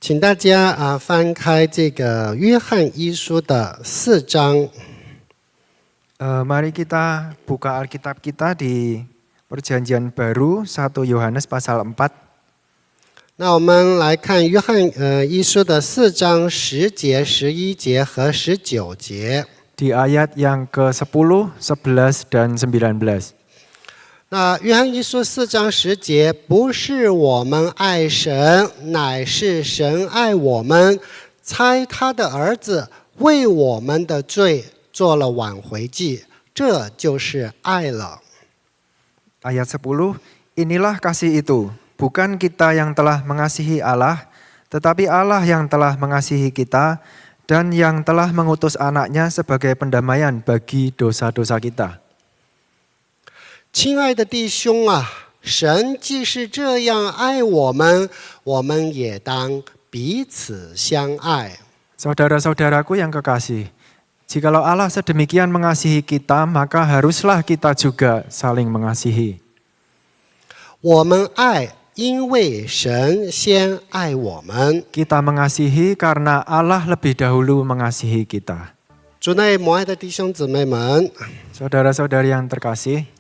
请大家翻开这个约翰一书的4章。Mari kita buka Alkitab kita di Perjanjian Baru 1 Yohanes pasal 4. 那我们来看约翰一书的4章10节、11节和19节。Di ayat yang ke-10, 11 dan 19. 那约翰一书4章10节，不是我们爱神，乃是神爱我们，差他的儿子为我们的罪做了挽回祭，这就是爱了。 Ayat 10, inilah kasih itu, bukan kita yang telah mengasihi Allah, tetapi Allah yang telah mengasihi kita dan yang telah mengutus anaknya sebagai pendamaian bagi dosa-dosa kita. 亲爱的弟兄啊，神既是这样爱我们，我们也当彼此相爱。 Saudara-saudaraku yang kekasih, jikalau Allah sedemikian mengasihi kita, maka haruslah kita juga saling mengasihi. 我们爱，因为神先爱我们。 Kita mengasihi karena Allah lebih dahulu mengasihi kita. 主内摩爱的弟兄姊妹们， Saudara-saudari yang terkasih,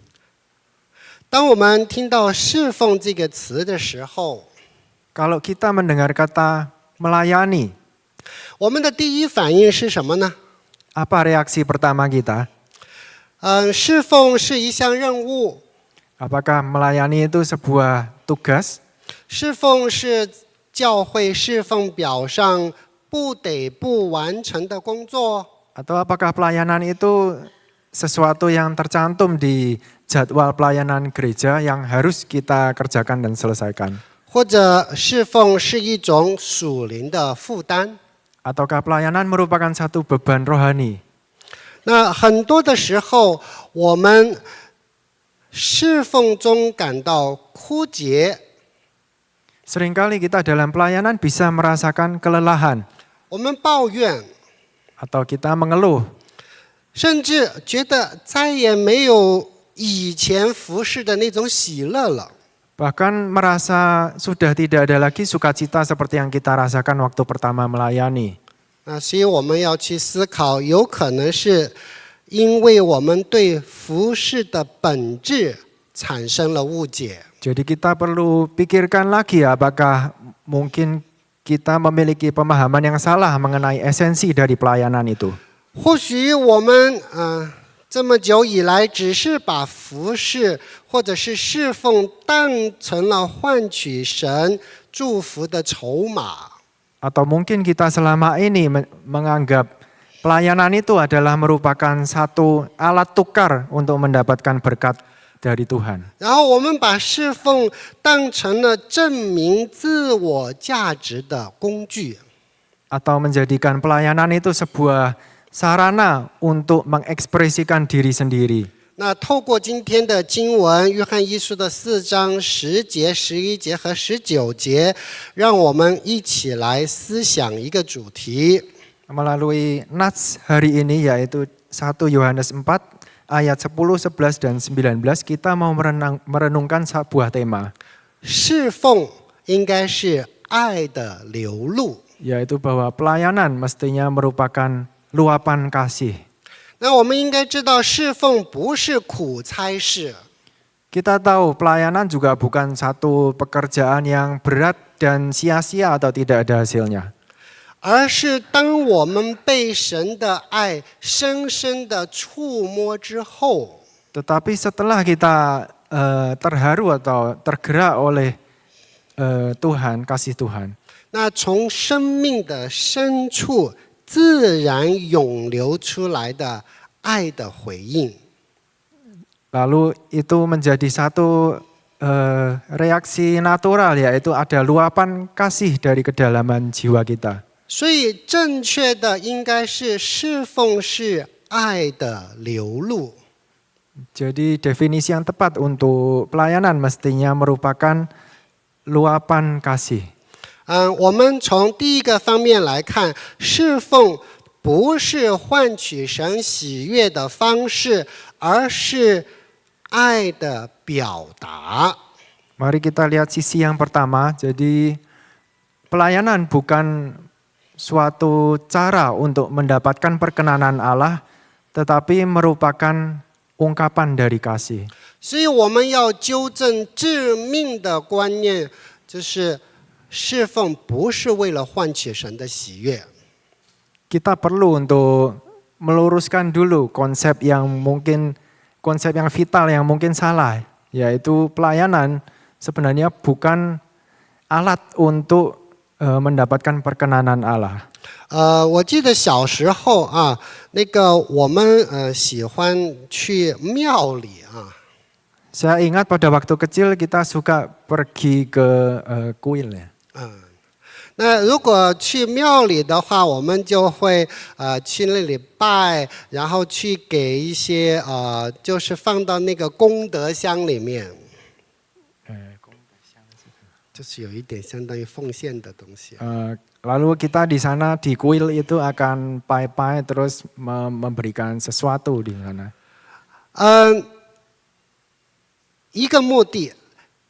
当我们听到侍奉这个词的时候， kalau kita mendengar kata melayani, 我们的第一反应是什么呢？ apa reaksi pertama kita? 侍奉是一项任务， Apakah melayani itu sebuah tugas? 侍奉是教会侍奉表上不得不完成的工作。 Atau apakah pelayanan itu sesuatu yang tercantum di jadwal pelayanan gereja yang harus kita kerjakan dan selesaikan? 或者侍奉是一种属灵的负担。 Ataukah pelayanan merupakan satu beban rohani? 那很多的时候，我们侍奉中感到枯竭， Seringkali kita dalam pelayanan bisa merasakan kelelahan 我们抱怨， atau kita mengeluh, 甚至觉得再也没有以前服侍的那种喜乐了。 bahkan merasa sudah tidak ada lagi sukacita seperti yang kita rasakan waktu pertama melayani. 所以我们要去思考，有可能是因为我们对服侍的本质产生了误解。 Jadi kita perlu pikirkan lagi apakah mungkin kita memiliki pemahaman yang salah mengenai esensi dari pelayanan itu. 或许我们这么久以来，只是把服侍或者是侍奉当成了换取神祝福的筹码。 Atau mungkin kita selama ini menganggap pelayanan itu adalah merupakan satu alat tukar untuk mendapatkan berkat dari Tuhan. 然后我们把侍奉当成了证明自我价值的工具。 Atau menjadikan pelayanan itu sebuah sarana untuk mengekspresikan diri sendiri. 那透过今天的经文，约翰一书的4章10节、11节和19节，让我们一起来思想一个主题。 Melalui nats hari ini yaitu 1 Yohanes 4 ayat 10, 11 dan 19 kita mau merenungkan sebuah tema. 侍奉应该是爱的流露。 Yaitu bahwa pelayanan mestinya merupakan luapan kasih. 那我们应该知道，侍奉不是苦差事。 Kita tahu pelayanan juga bukan satu pekerjaan yang berat dan sia-sia atau tidak ada hasilnya. 而是当我们被神的爱深深的触摸之后， Tetapi setelah kita terharu atau tergerak oleh Tuhan, kasih Tuhan, 那从生命的深处自然涌流出来的爱的回应。 lalu itu menjadi satu reaksi natural, yaitu ada luapan kasih dari kedalaman jiwa kita. 所以正确的应该是侍奉是爱的流露。 Jadi definisi yang tepat untuk pelayanan mestinya merupakan luapan kasih. 我们从第一个方面来看，侍奉不是换取神喜悦的方式，而是爱的表达。 Mari kita lihat sisi yang pertama. Jadi pelayanan bukan suatu cara untuk mendapatkan perkenanan Allah, tetapi merupakan ungkapan dari kasih. 所以我们要纠正致命的观念，就是侍奉不是为了换取神的喜悦。 Kita perlu untuk meluruskan dulu konsep yang vital yang mungkin salah, yaitu pelayanan sebenarnya bukan alat untuk mendapatkan perkenanan Allah. 我记得小时候啊，我们喜欢去庙里啊。 Saya ingat pada waktu kecil kita suka pergi ke kuil ya. 那如果去庙里的话，我们就会去那里拜，然后去给一些就是放到那个功德箱里面。就是有一点相当于奉献的东西。 Lalu kita di sana di kuil itu akan pai-pai terus memberikan sesuatu di sana. 一个目的，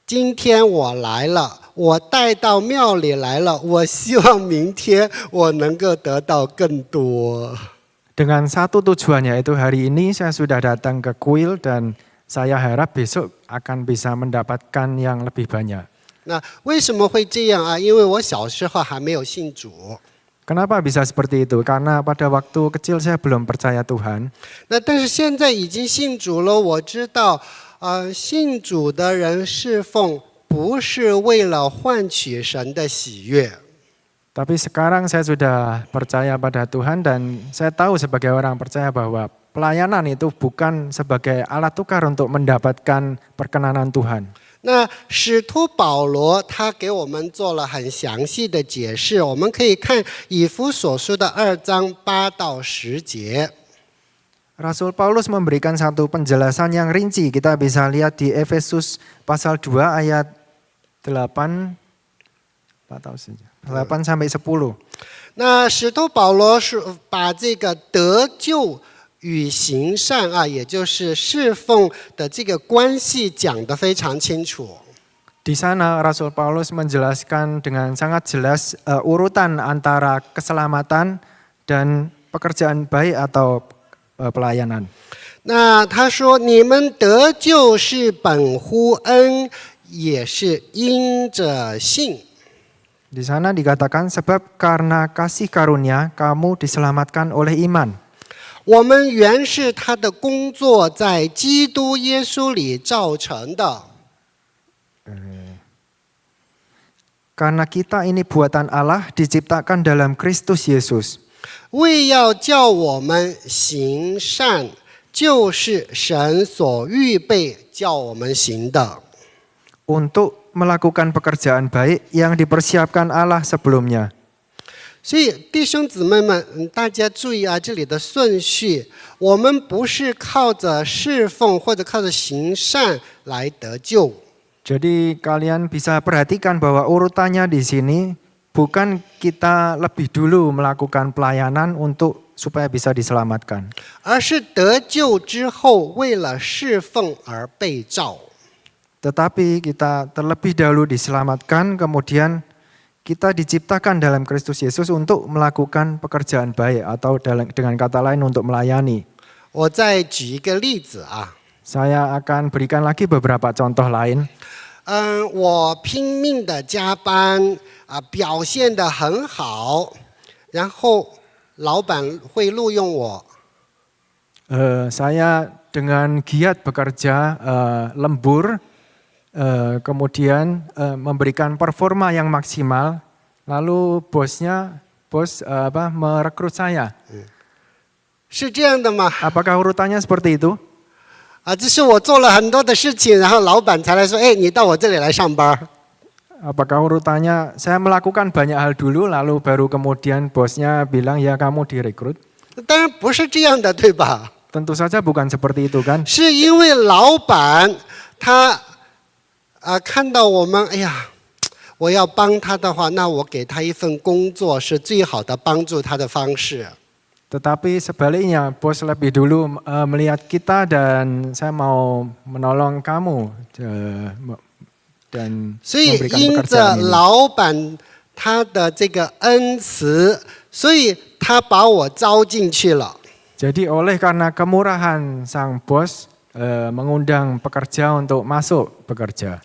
今天我来了，我带到庙里来了，我希望明天我能够得到更多。 Dengan satu tujuan, yaitu hari ini saya sudah datang ke kuil dan saya harap besok akan bisa mendapatkan yang lebih banyak. 那为什么会这样啊？因为我小时候还没有信主。 Kenapa bisa seperti itu? Karena pada waktu kecil saya belum percaya Tuhan. 那但是现在已经信主了，我知道，信主的人侍奉不是为了换取神的喜悦。 Tapi sekarang saya sudah percaya pada Tuhan dan saya tahu sebagai orang percaya bahwa pelayanan itu bukan sebagai alat tukar untuk mendapatkan perkenanan Tuhan. 那使徒保罗他给我们做了很详细的解释，我们可以看以弗所书的2章8到10节。 Rasul Paulus memberikan satu penjelasan yang rinci. Kita bisa lihat di Efesus pasal 2 ayat 8 sampai 10. 那使徒保罗是把这个得救与行善啊，也就是侍奉的这个关系讲得非常清楚。 Di sana Rasul Paulus menjelaskan dengan sangat jelas urutan antara keselamatan dan pekerjaan baik atau pelayanan. 那他说：“你们得救是本乎恩，也是因着信。” Di sana dikatakan sebab karena kasih karunia kamu diselamatkan oleh iman. 我们原是他的工作，在基督耶稣里造成的。 Karena kita ini buatan Allah diciptakan dalam Kristus Yesus. 为要叫我们行善，就是神所预备叫我们行的。 Untuk melakukan pekerjaan baik yang dipersiapkan Allah sebelumnya. 所以弟兄姊妹们，大家注意啊，这里的顺序，我们不是靠着侍奉或者靠着行善来得救。 Jadi kalian bisa perhatikan bahwa urutannya di sini bukan kita lebih dulu melakukan pelayanan untuk supaya bisa diselamatkan. 而是得救之后，为了侍奉而被造。 Tetapi kita terlebih dahulu diselamatkan, kemudian kita diciptakan dalam Kristus Yesus untuk melakukan pekerjaan baik atau dengan kata lain untuk melayani. 我再举一个例子啊， Saya akan berikan lagi beberapa contoh lain. 我拼命的加班啊，表现得很好，然后老板会录用我。 Saya dengan giat bekerja lembur, kemudian memberikan performa yang maksimal, lalu bos merekrut saya. 是这样的吗？ Apakah urutannya seperti itu? 这是我做了很多的事情，然后老板才来说：“哎，你到我这里来上班。” Apakah urutannya saya melakukan banyak hal dulu, lalu baru kemudian bosnya bilang ya kamu direkrut? 当然不是这样的，对吧？ Tentu saja bukan seperti itu kan? 是因为老板他看到我们，哎呀，我要帮他的话，那我给他一份工作是最好的帮助他的方式。 Tetapi sebaliknya, bos lebih dulu melihat kita dan saya mau menolong kamu dan 所以 memberikan 因着 pekerjaan ini. 老板他的这个恩慈，所以他把我招进去了。 Jadi oleh karena kemurahan sang bos mengundang pekerja untuk masuk bekerja.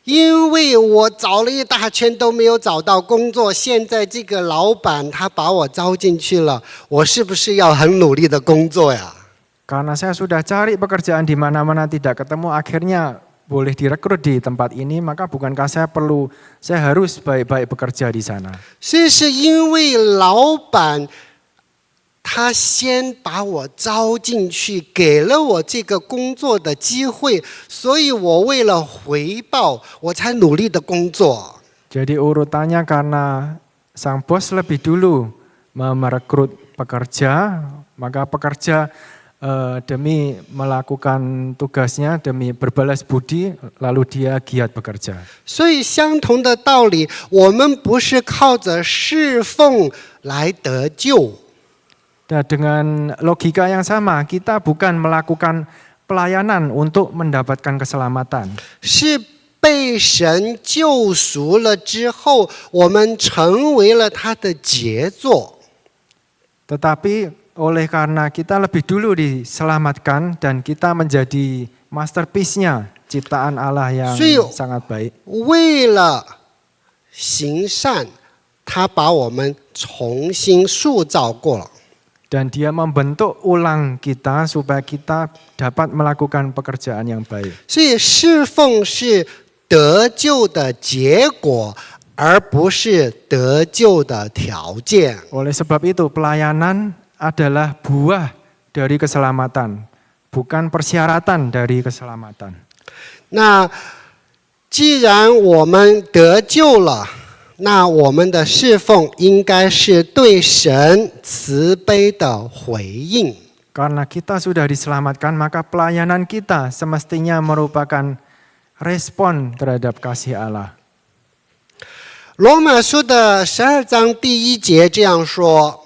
因为我找了一大圈都没有找到工作，现在这个老板他把我招进去了，我是不是要很努力的工作呀？ Karena saya sudah cari pekerjaan di mana-mana tidak ketemu, akhirnya boleh direkrut di tempat ini, maka bukankah saya harus baik-baik bekerja di sana. 所以是因为老板他先把我招进去，给了我这个工作的机会，所以我为了回报，我才努力的工作。 Jadi urutannya karena sang bos lebih dulu merekrut pekerja, maka pekerja demi melakukan tugasnya, demi berbalas budi, lalu dia giat bekerja. 所以相同的道理，我们不是靠着侍奉来得救。 Dan dengan logika yang sama, kita bukan melakukan pelayanan untuk mendapatkan keselamatan. 是被神救赎了之后，我们成为了他的杰作。 Tetapi oleh karena kita lebih dulu diselamatkan dan kita menjadi masterpiece-nya, ciptaan Allah yang sangat baik. 为了行善，他把我们重新塑造过了。 Dan dia membentuk ulang kita supaya kita dapat melakukan pekerjaan yang baik. 所以侍奉是得救的结果，而不是得救的条件。 Oleh sebab itu pelayanan adalah buah dari keselamatan, bukan persyaratan dari keselamatan. 那既然我们得救了，那我们的侍奉应该是对神慈悲的回应。 Karena kita sudah diselamatkan, maka pelayanan kita semestinya merupakan respon terhadap kasih Allah. 罗马书的12章第1节这样说。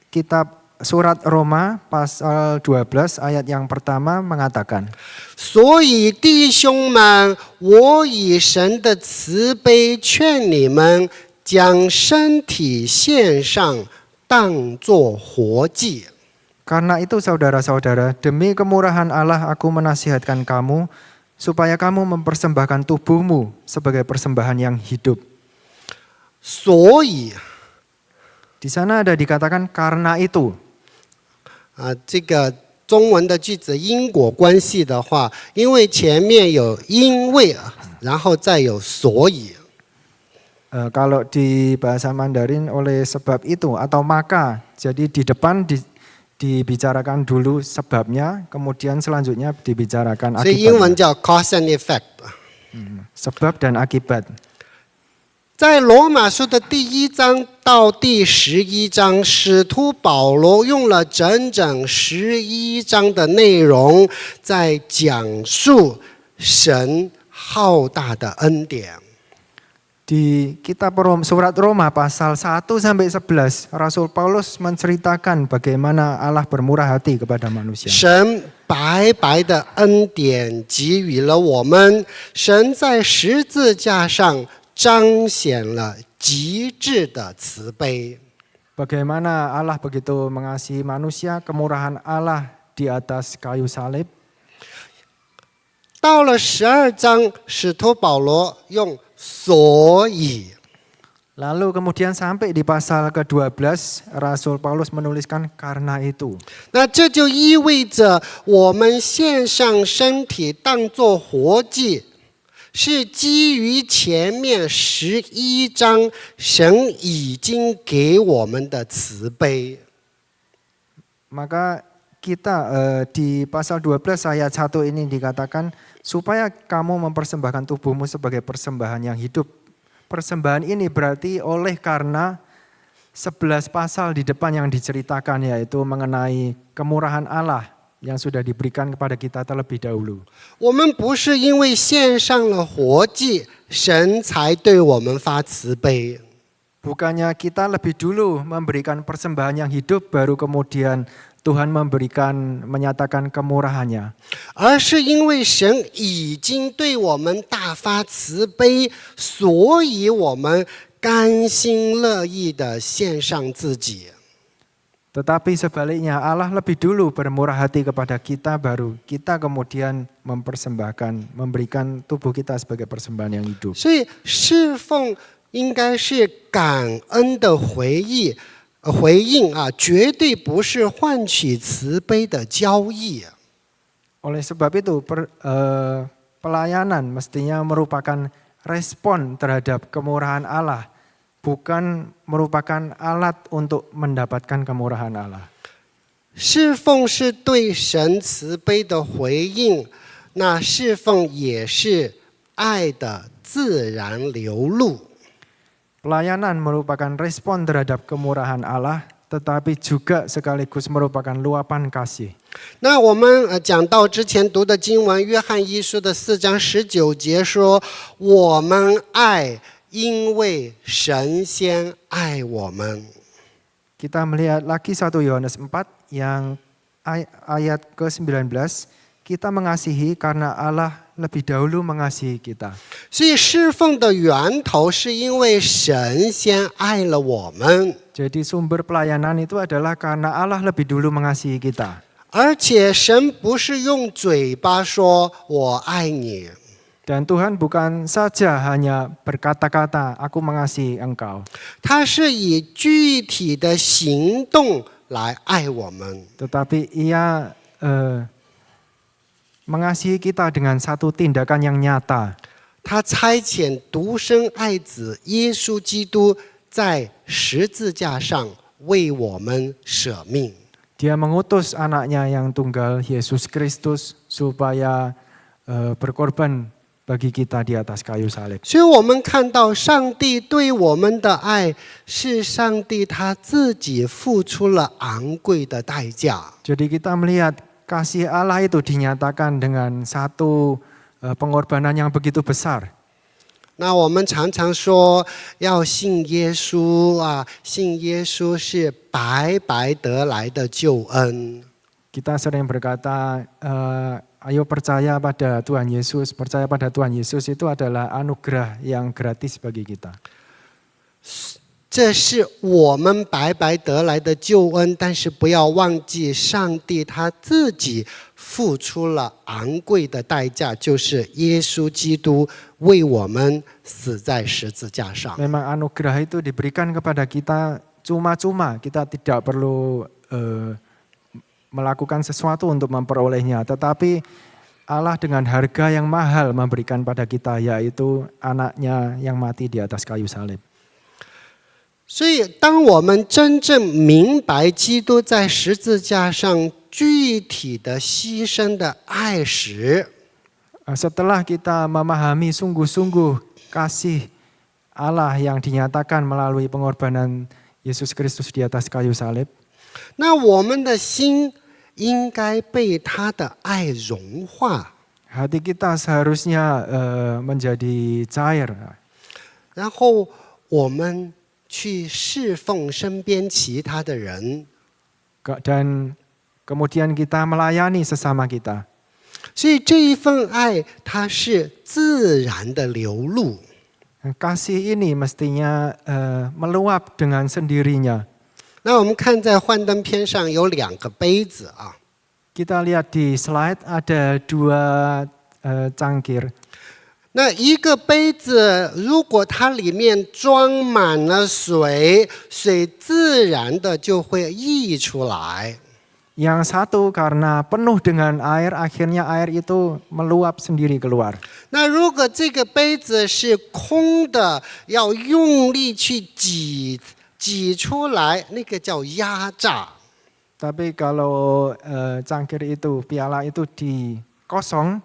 Kitab Surat Roma pasal 12 ayat yang pertama mengatakan, 所以弟兄们，我以神的慈悲劝你们，将身体献上，当作活祭。 Karena itu saudara-saudara, demi kemurahan Allah aku menasihatkan kamu, supaya kamu mempersembahkan tubuhmu sebagai persembahan yang hidup. 所以 Di sana ada dikatakan karena itu. 这个中文的句子因果关系的话，因为前面有因为，然后再有所以。 Kalau di bahasa Mandarin oleh sebab itu atau maka, jadi di depan dibicarakan dulu sebabnya, kemudian selanjutnya dibicarakan 所以英文 akibatnya. 叫 cause and effect。 Sebab dan akibat. 在罗马书的第1章到第11章，使徒保罗用了整整11章的内容，在讲述神浩大的恩典。 Di kitab surat Roma pasal 1 sampai 11, Rasul Paulus menceritakan bagaimana Allah bermurah hati kepada manusia. 神白白的恩典给予了我们，神在十字架上彰显了极致的慈悲。 Bagaimana Allah begitu mengasihi manusia, kemurahan Allah di atas kayu salib. 到了12章，使徒保罗用所以。 Lalu kemudian sampai di pasal ke-12, Rasul Paulus menuliskan karena itu. 那这就意味着我们献上身体当作活祭，是基于前面11章神已经给我们的慈悲。 Maka kita di pasal 12 ayat 1 ini dikatakan supaya kamu mempersembahkan tubuhmu sebagai persembahan yang hidup. Persembahan ini berarti oleh karena 11 pasal di depan yang diceritakan, yaitu mengenai kemurahan Allah yang sudah diberikan kepada kita terlebih dahulu. 我们不是因为献上了活祭，神才对我们发慈悲。 Bukannya kita lebih dulu memberikan persembahan yang hidup, baru kemudian Tuhan menyatakan kemurahannya, 而是因为神已经对我们大发慈悲，所以我们甘心乐意地献上自己。 tetapi sebaliknya Allah lebih dulu bermurah hati kepada kita, baru kita kemudian memberikan tubuh kita sebagai persembahan yang hidup. 所以侍奉应该是感恩的回应啊，绝对不是换取慈悲的交易。 Oleh sebab itu pelayanan mestinya merupakan respon terhadap kemurahan Allah, bukan merupakan alat untuk mendapatkan kemurahan Allah. 侍奉是对神慈悲的回应，那侍奉也是爱的自然流露。 Pelayanan merupakan respon terhadap kemurahan Allah, tetapi juga sekaligus merupakan luapan kasih. 那我们讲到之前读的经文，约翰一书的4章19节说：“我们爱，因为神先爱我们。” Kita melihat lagi 1 Yohanes 4 yang ayat ke-19, kita mengasihi karena Allah lebih dahulu mengasihi kita. 所以侍奉的源头是因为神先爱了我们， Jadi sumber pelayanan itu adalah karena Allah lebih dulu mengasihi kita. 而且神不是用嘴巴说我爱你， Dan Tuhan bukan saja hanya berkata-kata, aku mengasihi engkau. 他是以具体的行动来爱我们。 Tetapi ia mengasihi kita dengan satu tindakan yang nyata. 他差遣独生爱子耶稣基督在十字架上为我们舍命。 Dia mengutus anaknya yang tunggal, Yesus Kristus, supaya berkorban bagi kita di atas kayu salib. 所以我们看到上帝对我们的爱，是上帝他自己付出了昂贵的代价。 Jadi kita melihat kasih Allah itu dinyatakan dengan satu pengorbanan yang begitu besar. 那我们常常说要信耶稣啊，信耶稣是白白得来的救恩。 Kita sering berkata, ayo percaya pada Tuhan Yesus. Percaya pada Tuhan Yesus itu adalah anugerah yang gratis bagi kita. 这是我们白白得来的救恩，但是不要忘记，上帝他自己付出了昂贵的代价，就是耶稣基督为我们死在十字架上。 Memang anugerah itu diberikan kepada kita cuma-cuma. Kita tidak perlu melakukan sesuatu untuk memperolehnya. Tetapi Allah dengan harga yang mahal memberikan pada kita, yaitu anaknya yang mati di atas kayu salib. 所以，当我们真正明白基督在十字架上具体的牺牲的爱时， Setelah kita memahami sungguh-sungguh kasih Allah yang dinyatakan melalui pengorbanan Yesus Kristus di atas kayu salib, 那我们的心应该被他的爱融化， hati kita seharusnya menjadi cair. 然后我们去侍奉身边其他的人。 Dan kemudian kita melayani sesama kita. 所以这一份爱，它是自然的流露。 Kasih ini mestinya meluap dengan sendirinya. 那我们看在幻灯片上有2个杯子啊， Kita lihat di slide ada 2 cangkir. 那一个杯子如果它里面装满了水，水自然的就会溢出来。 Yang satu karena penuh dengan air, akhirnya air itu meluap sendiri keluar. 那如果这个杯子是空的，要用力去挤出来，那个叫压榨。 Tapi kalau cangkir itu, piala itu kosong,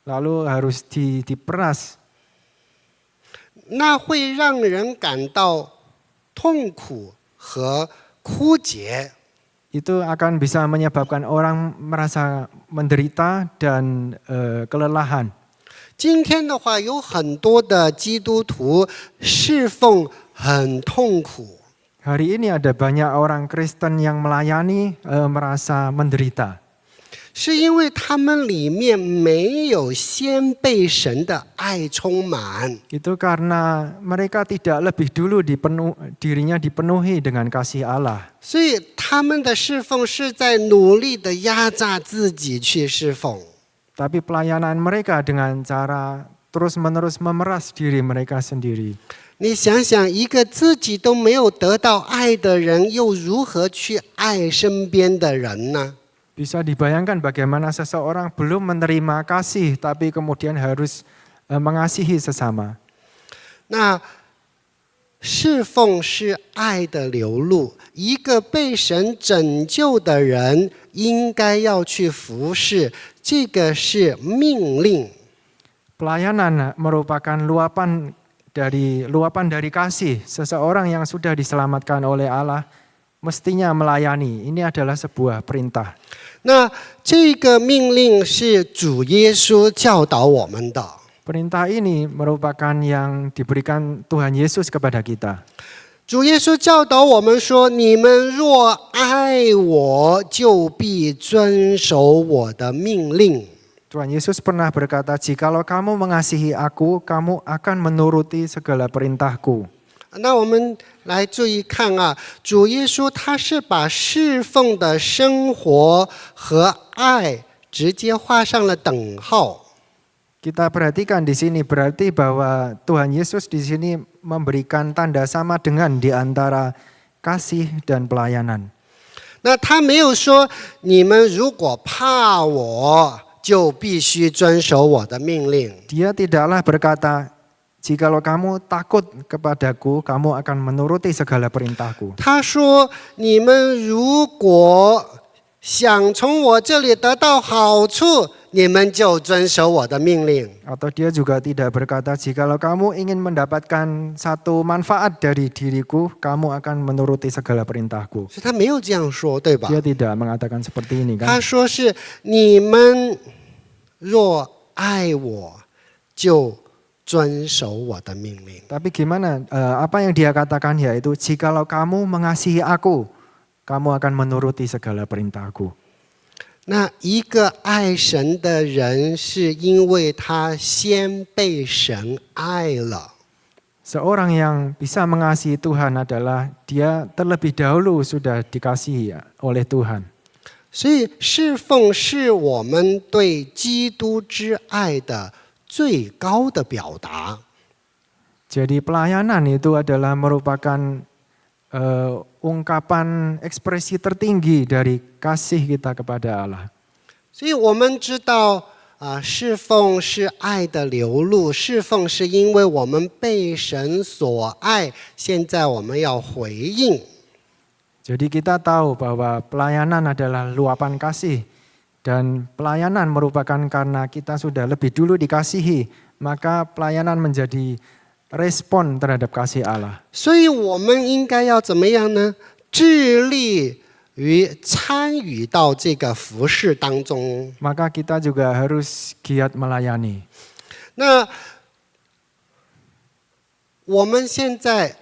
lalu harus diperas. 那会让人感到痛苦和枯竭。 Itu akan bisa menyebabkan orang merasa menderita dan kelelahan. 今天的话，有很多的基督徒侍奉很痛苦。Hari ini ada banyak orang Kristen yang melayani merasa menderita. 是因为他们里面没有先被神的爱充满。 Itu karena mereka tidak lebih dulu dirinya dipenuhi dengan kasih Allah. 所以他们的侍奉是在努力的压榨自己去侍奉。 Tapi pelayanan mereka dengan cara terus-menerus memeras diri mereka sendiri. 你想想，一个自己都没有得到爱的人，又如何去爱身边的人呢？ Bisa dibayangkan bagaimana seseorang belum menerima kasih tapi kemudian harus mengasihi sesama. 那侍奉是爱的流露，一个被神拯救的人应该要去服侍，这个是命令。 Pelayanan merupakan luapan dari kasih. Seseorang yang sudah diselamatkan oleh Allah mestinya melayani. Ini adalah sebuah perintah. 那这个命令是主耶稣教导我们的。 Perintah ini merupakan yang diberikan Tuhan Yesus kepada kita. 主耶稣教导我们说：“你们若爱我，就必遵守我的命令。” Tuhan Yesus pernah berkata, "Jikalau kamu mengasihi aku, kamu akan menuruti segala perintahku." 那我们来注意看啊，主耶稣他是把侍奉的生活和爱直接画上了等号。 Kita perhatikan di sini berarti bahwa Tuhan Yesus di sini memberikan tanda sama dengan di antara kasih dan pelayanan. 那他没有说你们如果怕我，就必须遵守我的命令。 Dia tidaklah berkata, "Jikalau kamu takut kepadaku, kamu akan menuruti segala perintahku." 他说：“你们如果想从我这里得到好处，你们就遵守我的命令。” Atau dia juga tidak berkata, "Jikalau kamu ingin mendapatkan satu manfaat dari diriku, kamu akan menuruti segala perintahku." 所以他没有这样说，对吧？ Dia tidak mengatakan seperti ini 他 kan? 说是你们若爱我，就遵守我的命令。 Tapi gimana? Apa yang dia katakan yaitu, "Jikalau kamu mengasihi aku, kamu akan menuruti segala perintahku." 那一个爱神的人，是因为他先被神爱了。 Seorang yang bisa mengasihi Tuhan adalah dia terlebih dahulu sudah dikasihi oleh Tuhan. 所以侍奉是我们对基督之爱的最高的表达。 Jadi pelayanan itu adalah merupakan ungkapan ekspresi tertinggi dari kasih kita kepada Allah. 所以我们知道侍奉是爱的流露，侍奉是因为我们被神所爱，现在我们要回应。 Jadi kita tahu bahwa pelayanan adalah luapan kasih dan pelayanan merupakan karena kita sudah lebih dulu dikasihi, maka pelayanan menjadi respon terhadap kasih Allah. 所以我们应该要怎么样呢？致力于参与到这个服事当中。 Maka kita juga harus giat melayani. 那我们现在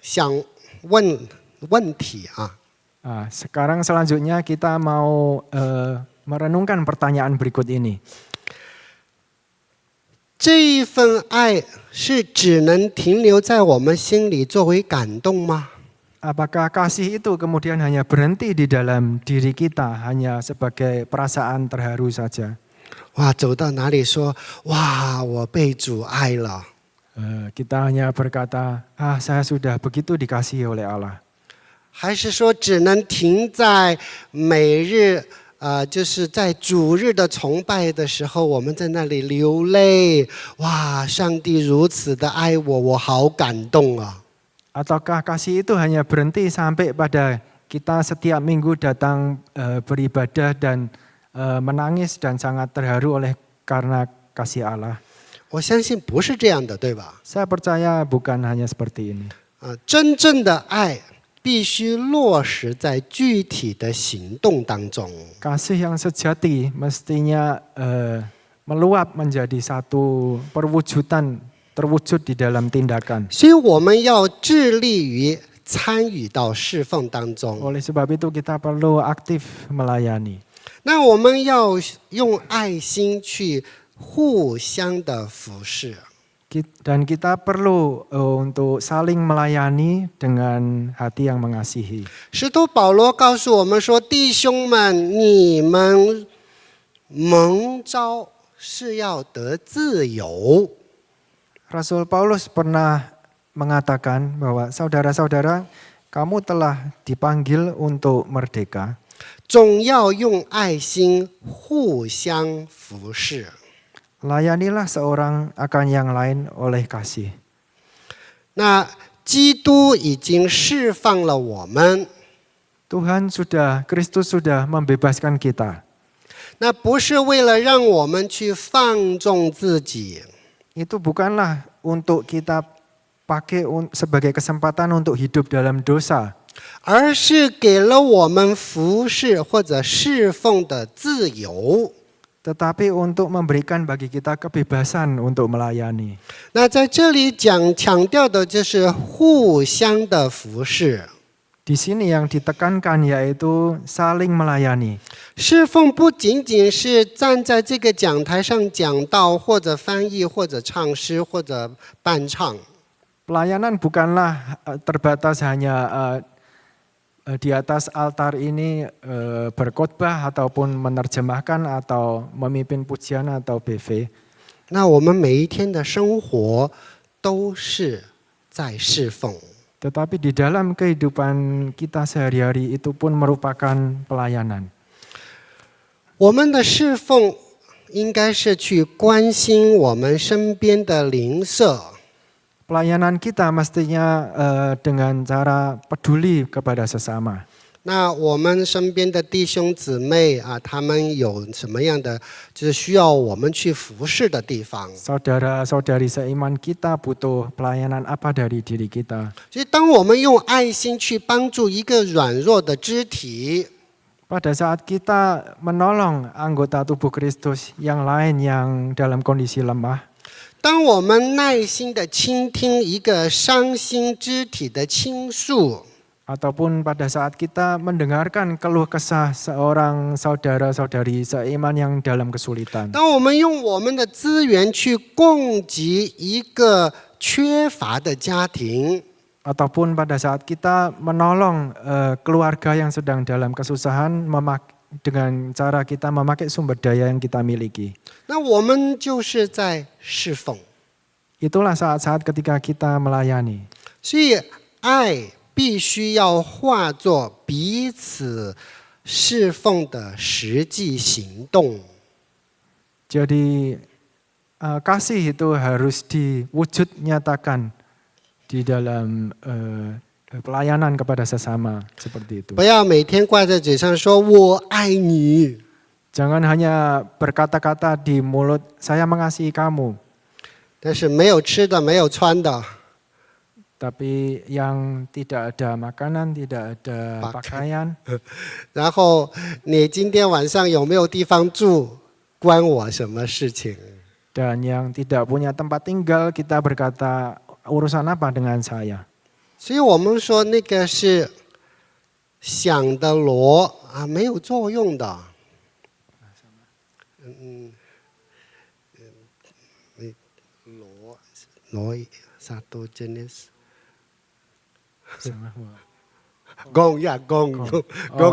想问问题啊， Sekarang selanjutnya kita mau merenungkan pertanyaan berikut ini. 这一份爱是只能停留在我们心里作为感动吗？ Apakah kasih itu kemudian hanya berhenti di dalam diri kita, hanya sebagai perasaan terharu saja? 哇，走到哪里说哇，我被主爱了。 Kita hanya berkata, saya sudah begitu dikasihi oleh Allah. 还是说只能停在每日就是在主日的崇拜的时候，我们在那里流泪，哇，上帝如此的爱我，我好感动啊！ Ataukah kasih itu hanya berhenti sampai pada kita setiap minggu datang beribadah dan menangis dan sangat terharu oleh karena kasih Allah? 我相信不是这样的，对吧？ Saya percaya bukan hanya seperti ini. 真正的爱必须落实在具体的行动当中。 Kasih yang sejati mestinya meluap menjadi satu perwujudan, terwujud di dalam tindakan. 所以我们要致力于参与到侍奉当中。 Oleh sebab itu kita perlu aktif melayani. 那我们要用爱心去互相的服侍。 Dan kita perlu untuk saling melayani dengan hati yang mengasihi. 使徒保罗告诉我们说：“弟兄们，你们蒙召是要得自由。” Rasul Paulus pernah mengatakan bahwa saudara-saudara, kamu telah dipanggil untuk merdeka. 总要用爱心互相服侍。 Layanilah seorang akan yang lain oleh kasih. 那基督已经释放了我们， Kristus sudah membebaskan kita. 那不是为了让我们去放纵自己， Itu bukanlah untuk kita pakai sebagai kesempatan untuk hidup dalam dosa, 而是给了我们服侍或者侍奉的自由。 tetapi untuk memberikan bagi kita kebebasan untuk melayani. 那在这里强调的就是互相的服侍。 Di sini yang ditekankan yaitu saling melayani. 侍奉不仅仅是站在这个讲台上讲道，或者翻译，或者唱诗，或者伴唱。 Pelayanan bukanlah terbatas hanya di atas altar ini berkhotbah ataupun menerjemahkan atau memimpin pujian atau BV. 那我们每一天的生活都是在侍奉。 Tetapi di dalam kehidupan kita sehari-hari itu pun merupakan pelayanan. 我们的侍奉应该是去关心我们身边的邻舍。 Pelayanan kita mestinya dengan cara peduli kepada sesama. 那我们身边的弟兄姊妹啊，他们有什么样的就是需要我们去服侍的地方？ Saudara-saudari seiman kita butuh pelayanan apa dari diri kita. 所以，当我们用爱心去帮助一个软弱的肢体， Pada saat kita menolong anggota tubuh Kristus yang lain yang dalam kondisi lemah, 当我们耐心的倾听一个伤心肢体的倾诉， ataupun pada saat kita mendengarkan keluh kesah seorang saudara-saudari seiman yang dalam kesulitan, 当我们用我们的资源去供给一个缺乏的家庭， ataupun pada saat kita menolong keluarga yang sedang dalam kesusahan dengan cara kita memakai sumber daya yang kita miliki. 那我们就是在侍奉。 Itulah saat-saat ketika kita melayani. 所以，爱必须要化作彼此侍奉的实际行动。 Jadi kasih itu harus diwujud nyatakan di dalam pelayanan kepada sesama seperti itu. 不要每天挂在嘴上说我爱你， Jangan hanya berkata-kata di mulut saya mengasihi kamu, 但是没有吃的，没有穿的， tapi yang tidak ada makanan, tidak ada pakaian, 然后你今天晚上有没有地方住，关我什么事情？ dan yang tidak punya tempat tinggal, kita berkata urusan apa dengan saya. 所以我们说那个是响的锣啊，没有作用的。锣 satu jenis gong ya gong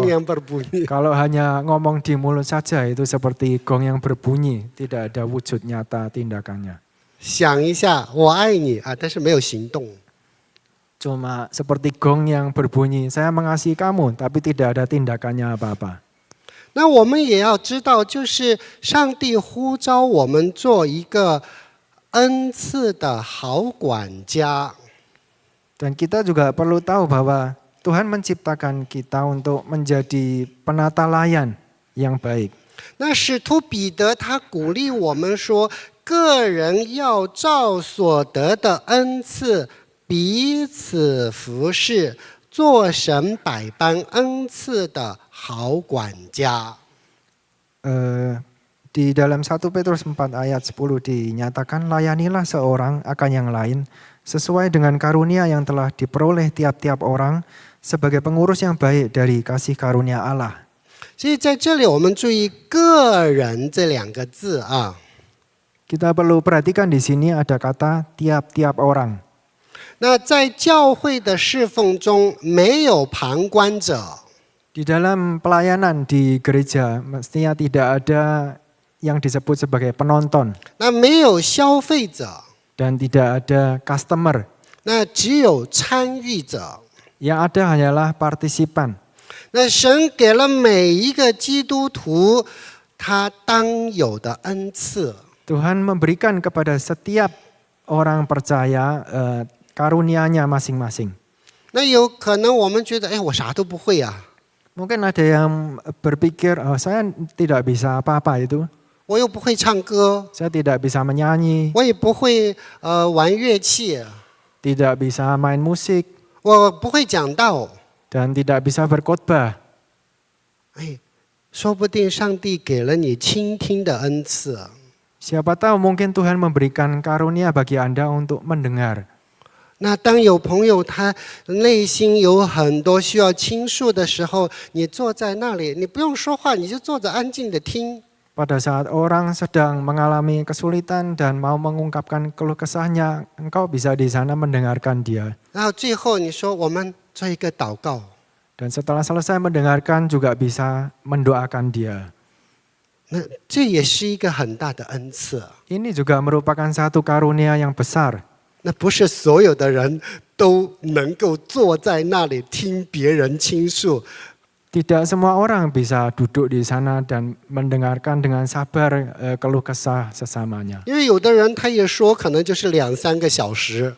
yang berbunyi. Kalau hanya ngomong di mulut saja itu seperti gong yang berbunyi, tidak ada wujud nyata tindakannya. 想一下我爱你啊，但是没有行动。 Cuma seperti gong yang berbunyi, saya mengasihi kamu, tapi tidak ada tindakannya apa-apa. 那我们也要知道，就是上帝呼召我们做一个恩赐的好管家。 Dan kita juga perlu tahu bahwa Tuhan menciptakan kita untuk menjadi penata layan yang baik. 那使徒彼得他鼓励我们说，个人要照所得的恩赐彼此服侍，做神百般恩赐的好管家。 Di dalam 1 Petrus 4 ayat 10 dinyatakan layanilah seorang akan yang lain sesuai dengan karunia yang telah diperoleh tiap-tiap orang sebagai pengurus yang baik dari kasih karunia Allah. 所以在这里我们注意“个人”这两个字啊。 Kita perlu perhatikan di sini ada kata tiap-tiap orang. 那在教会的侍奉中，没有旁观者， Di dalam pelayanan di gereja mestinya tidak ada yang disebut sebagai penonton 那没有消费者， dan tidak ada customer. 那只有参与者。 Yang ada hanyalah partisipan. 那神给了每一个基督徒他当有的恩赐。 Tuhan memberikan kepada setiap orang percaya karunia-Nya masing-masing. 那有可能我们觉得，哎，我啥都不会啊， Mungkin ada yang berpikir, oh, saya tidak bisa apa-apa itu. 我又不会唱歌， Saya tidak bisa menyanyi, 我也不会玩乐器， tidak bisa main musik, 我不会讲道。 dan tidak bisa berkhotbah. 哎，说不定上帝给了你倾听的恩赐。 Siapa tahu mungkin Tuhan memberikan karunia bagi Anda untuk mendengar. 那当有朋友他内心有很多需要倾诉的时候，你坐在那里，你不用说话，你就坐着安静的听。 Pada saat orang sedang mengalami kesulitan dan mau mengungkapkan keluh kesahnya, engkau bisa di sana mendengarkan dia. 然后最后你说我们做一个祷告， Dan setelah selesai mendengarkan juga bisa mendoakan dia. 那这也是一个很大的恩赐。 Ini juga merupakan satu karunia yang besar. 那不是所有的人都能够坐在那里听别人倾诉。 Tidak semua orang bisa duduk di sana dan mendengarkan dengan sabar keluh kesah sesamanya. 因为有的人他也说可能就是2-3个小时。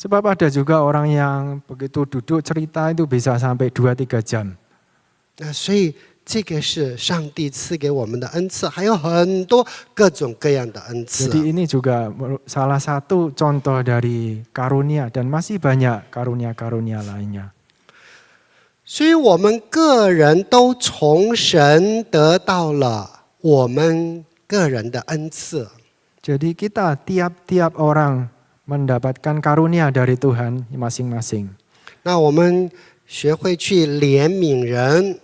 Sebab ada juga orang yang begitu duduk cerita itu bisa sampai 2-3 jam. 那所以这个是上帝赐给我们的恩赐，还有很多各种各样的恩赐。 Jadi ini juga salah satu contoh dari karunia dan masih banyak karunia-karunia lainnya. 所以我们个人都从神得到了我们个人的恩赐。 Jadi kita tiap-tiap orang mendapatkan karunia dari Tuhan masing-masing. 那我们学会去怜悯人，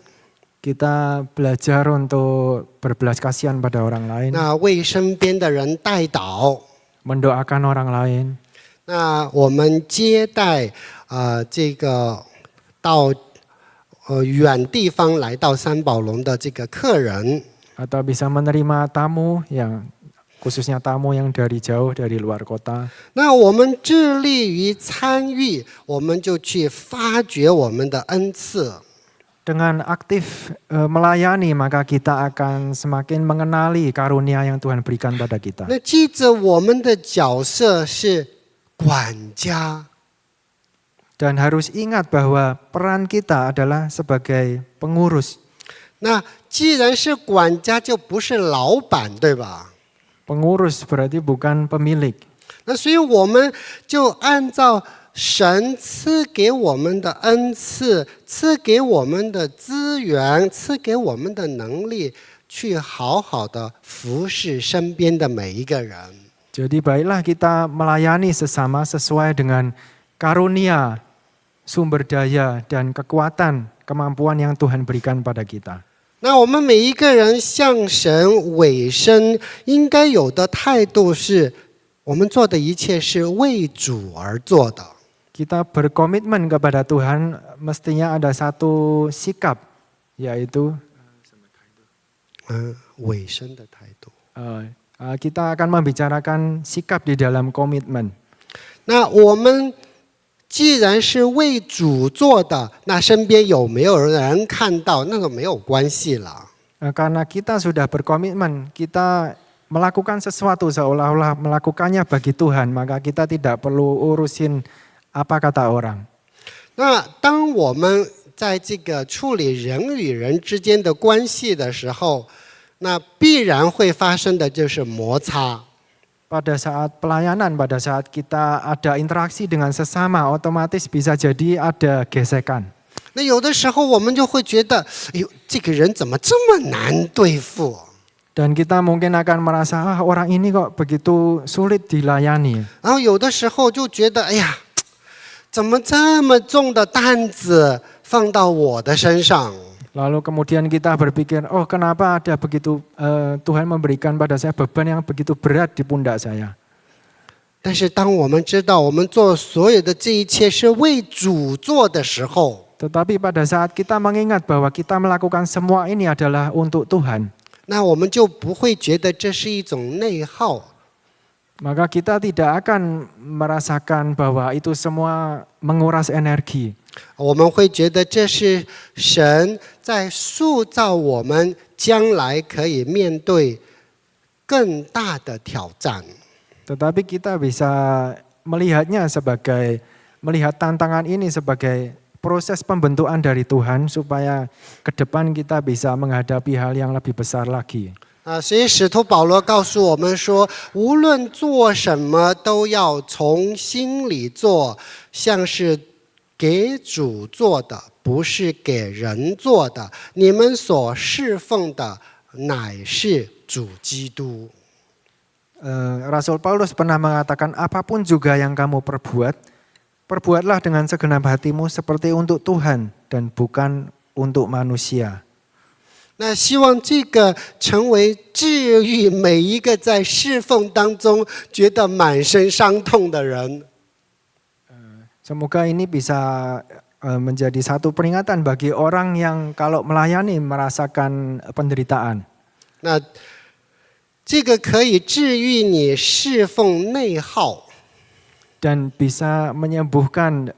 Kita belajar untuk berbelas kasihan pada orang lain, 那为身边的人代祷。 mendoakan orang lain. 那我们接待这个到远地方来到三宝龙的这个客人， Atau bisa menerima tamu yang khususnya tamu yang dari jauh dari luar kota. 那我们致力于参与，我们就去发掘我们的恩赐。 Dengan aktif melayani maka kita akan semakin mengenali karunia yang Tuhan berikan pada kita. 那记着我们的角色是管家， Dan harus ingat bahwa peran kita adalah sebagai pengurus. 那既然是管家，就不是老板，对吧？ Pengurus berarti bukan pemilik. 那所以我们就按照神赐给我们的恩赐，赐给我们的资源，赐给我们的能力，去好好的服侍身边的每一个人。 Jadi baiklah kita melayani sesama sesuai dengan karunia, sumber daya, dan kekuatan, kemampuan yang Tuhan berikan pada kita. 那我们每一个人向神委身应该有的态度是，我们做的一切是为主而做的。 Kita berkomitmen kepada Tuhan, mestinya ada satu sikap, yaitu 委身的态度。 kita akan membicarakan sikap di dalam komitmen. 那我们既然是为主做的，那身边有没有人看到，那个没有关系了。 Karena kita sudah berkomitmen, kita melakukan sesuatu seolah-olah melakukannya bagi Tuhan, maka kita tidak perlu urusin apa kata orang. 那当我们在这个处理人与人之间的关系的时候，那必然会发生的就是摩擦。 Pada saat pelayanan, pada saat kita ada interaksi dengan sesama, otomatis bisa jadi ada gesekan. 那有的时候我们就会觉得，哎呦，这个人怎么这么难对付？ Dan kita mungkin akan merasa orang ini kok begitu sulit dilayani. 然后有的时候就觉得，哎呀，怎么这么重的担子放到我的身上？ Lalu kemudian kita berpikir, oh kenapa ada begitu Tuhan memberikan pada saya beban yang begitu berat di pundak saya. 但是当我们知道我们做所有的这一切是为主做的时候， Tetapi pada saat kita mengingat bahwa kita melakukan semua ini adalah untuk Tuhan, 那我们就不会觉得这是一种内耗， maka kita tidak akan merasakan bahwa itu semua menguras energi. 我们会觉得这是神在塑造我们将来可以面对更大的挑战。 Tetapi kita bisa melihatnya melihat tantangan ini sebagai proses pembentukan dari Tuhan supaya ke depan kita bisa menghadapi hal yang lebih besar lagi. 所以使徒保罗告诉我们说，无论做什么都要从心里做，像是给主做的，不是给人做的。你们所侍奉的乃是主基督。 Rasul Paulus pernah mengatakan apapun juga yang kamu perbuat, perbuatlah dengan segenap hatimu seperti untuk Tuhan dan bukan untuk manusia. 那希望这个成为治愈每一个在侍奉当中觉得满身伤痛的人。 Semoga ini bisa menjadi satu peringatan bagi orang yang kalau melayani merasakan penderitaan. 那这个可以治愈你侍奉内耗， Dan bisa menyembuhkan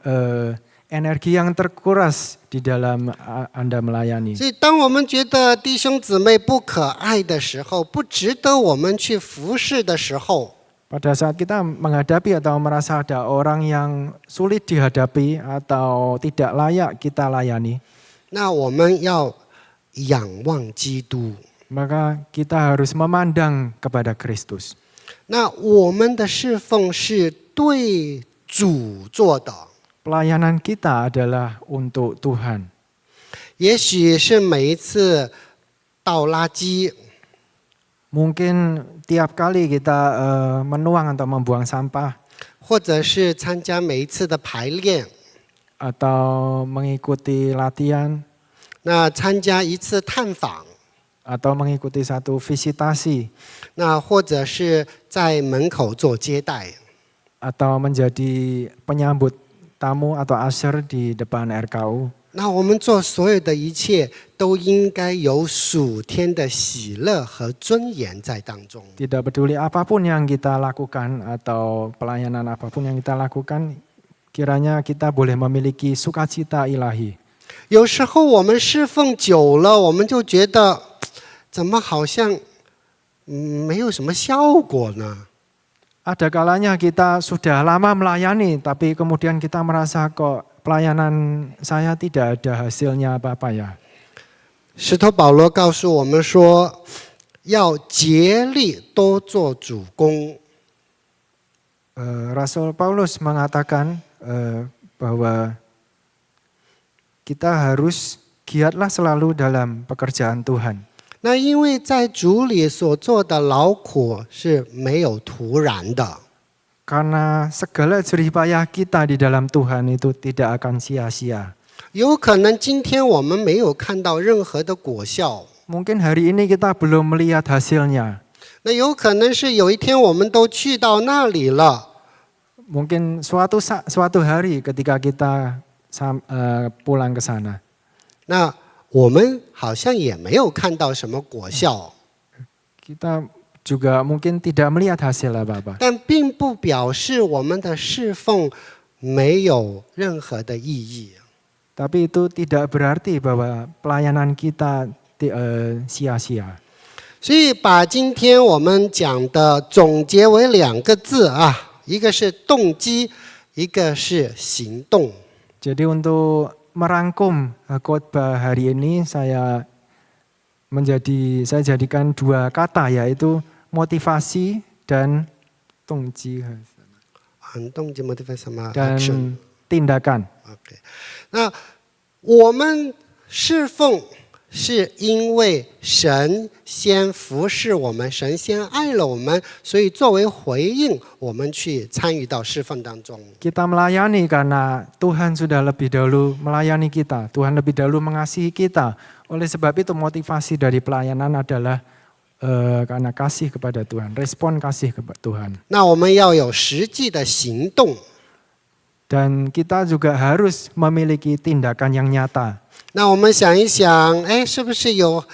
energi yang terkuras di dalam Anda melayani. 所以当我们觉得弟兄姊妹不可爱的时候，不值得我们去服侍的时候， Pada saat kita menghadapi atau merasa ada orang yang sulit dihadapi atau tidak layak kita layani, 那我们要仰望基督。 maka kita harus memandang kepada Kristus. 那我们的侍奉是对主做的， Pelayanan kita adalah untuk Tuhan. 也许是每一次倒垃圾， Mungkin tiap kali kita menuang atau membuang sampah 或者是参加每一次的排练， atau mengikuti latihan 那参加一次探访， atau mengikuti satu visitasi 那或者是在门口做接待。 atau menjadi penyambut tamu atau usher di depan RKU. 那我们做所有的一切，都应该有属天的喜乐和尊严在当中。 Tidak peduli apapun yang kita lakukan atau pelayanan apapun yang kita lakukan, kiranya kita boleh memiliki sukacita ilahi. 有时候我们侍奉久了，我们就觉得，怎么好像没有什么效果呢？ Ada kalanya kita sudah lama melayani, tapi kemudian kita merasa kok pelayanan saya tidak ada hasilnya apa-apa ya. 使徒保罗告诉我们说，要竭力多做主工。 Rasul Paulus mengatakan bahwa kita harus giatlah selalu dalam pekerjaan Tuhan. 那因为在主里所做的劳苦是没有徒然的， Karena segala jerih payah kita di dalam Tuhan itu tidak akan sia-sia. 有可能今天我们没有看到任何的果效， Mungkin hari ini kita belum melihat hasilnya. 那有可能是有一天我们都去到那里了， Mungkin suatu hari ketika kita pulang ke sana, 那我们好像也没有看到什么果效， kita juga mungkin tidak melihat hasil apa-apa. 但并不表示我们的侍奉没有任何的意义。 Tapi itu tidak berarti bahwa pelayanan kita sia-sia. 所以把今天我们讲的总结为两个字啊，一个是动机，一个是行动。 Jadi untuk merangkum khotbah hari ini saya jadikan dua kata yaitu motivasi dan tongji 动机 motivate 什么 dan action？ tindakan. OK， 那我们侍奉是因为神先服侍我们，神先爱了我们，所以作为回应，我们去参与到侍奉当中。 Kita melayani karena Tuhan sudah lebih dahulu melayani kita. Tuhan lebih dahulu mengasihi kita. Oleh sebab itu motivasi dari pelayanan adalah karena kasih kepada Tuhan. Respon kasih kepada Tuhan. 那我们要有实际的行动。 Dan kita juga harus memiliki tindakan yang nyata. 那我们想一想，哎，是不是有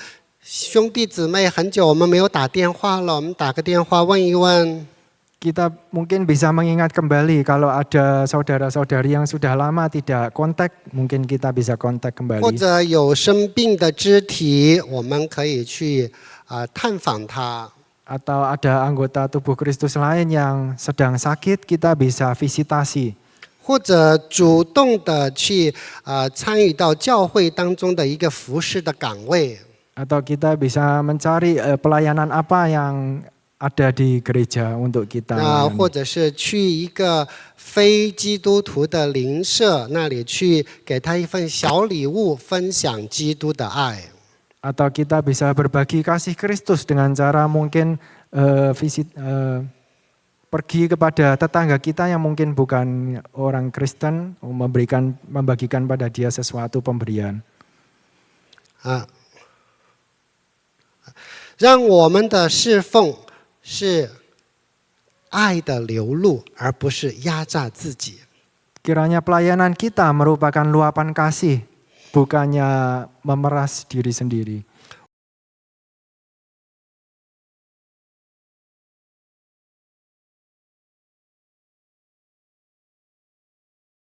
兄弟姊妹很久我们没有打电话了？我们打个电话问一问。 Kita mungkin bisa mengingat kembali kalau ada saudara-saudari yang sudah lama tidak kontak, mungkin kita bisa kontak 或 kembali. 者有生病的肢体，我们可以去探访他。 Atau ada anggota tubuh Kristus lain yang sedang sakit, kita bisa visitasi. 或者主动的去参与到教会当中的一个服侍的岗位。 Atau kita bisa mencari pelayanan apa yang ada di gereja untuk kita. 或者是去一个非基督徒的邻舍那里去，给他一份小礼物，分享基督的爱。 Atau kita bisa berbagi kasih Kristus dengan cara mungkin pergi kepada tetangga kita yang mungkin bukan orang Kristen, membagikan pada dia sesuatu pemberian. 让我们的侍奉是爱的流露，而不是压榨自己。 Kiranya pelayanan kita merupakan luapan kasih, bukannya memeras diri sendiri.